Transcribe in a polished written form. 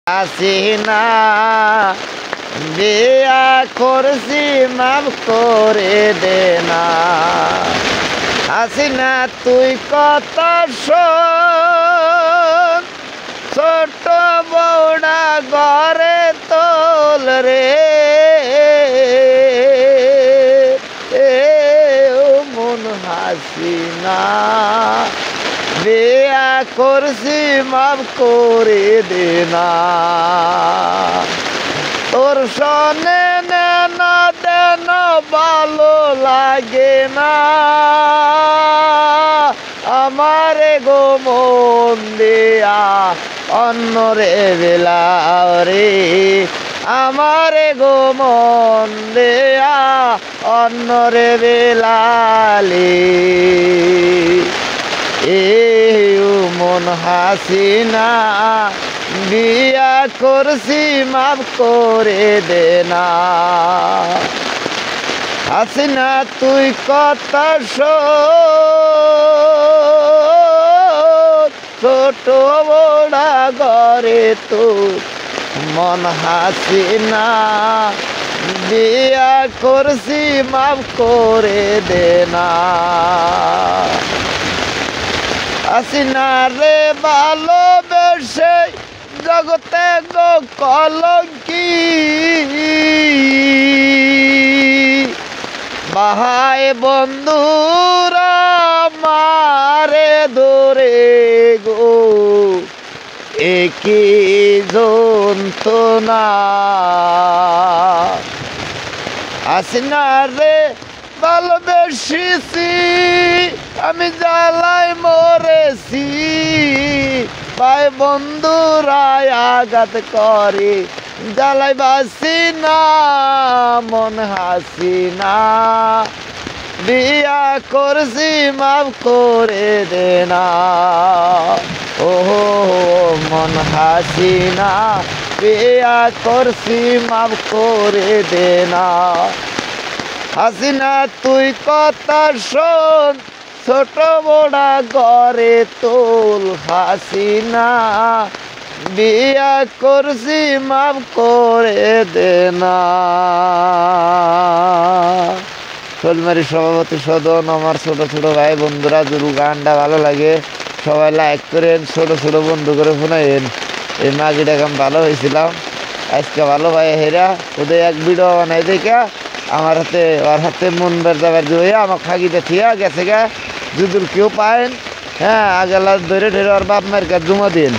হাসিনা বিয়া করছি মাফ করে দে না। হাসিনা তুই কত শোন, ছোট বউড়া ঘরে তোল রে। ও মন হাসিনা বিয়া করছি মাফ করে দে না। তোর সনে না দেন ভালো লাগে না, আমারে গো মন দিয়া অন্য রে বেলা রে। আমারে গো মন দেয়া অন্য রে বেলালি। মন হাসিনা বিয়া করছি মাফ করে দে না। হাসিনা তুই কত ছোট বড়া ঘরে তো মন হাসিনা বিয়া করছি মাফ করে দে না। হাসিনা রে ভালোবেসে জগতে গো কলঙ্কি, ভাই বন্ধুরা মারে ধরে গো একই যন্ত্রণা। হাসিনা রে ভালোবেসেছি আমি জ্বালায় মরেছি, ভাই বন্ধুরা আঘাত করে জ্বালাই বাসি না। মন হাসিনা বিয়া করছি মাফ করে দে না। ও মন হাসিনা বিয়া করছি মাফ করে দে না। হাসিনা তুই কথা শোন, ছোট বড়া ঘরে তোল। হাসিনা বিয়া করছি মাফ করে দে না। শোলমারি সভাপতি সদন আমার ছোট ছোট ভাই বন্ধুরা, যদি গানটা ভালো লাগে সবাই লাইক করেন, ছোট ছোট বন্ধু করে শোনাইন। এই মাগিটা কাম ভালো হয়েছিলাম আজকে, ভালো ভাই হেরা ওদের এক ভিডিও বানাই দেখা আমার হাতে ওর হাতে মন বেরজাবার দিয়ে আমার খাগিতে থিয়া গেছে গা। যদি কেউ পায়েন হ্যাঁ আগেলা ধরে ঢেরে ওর বাপ মায়ের কাছে জমা দিন।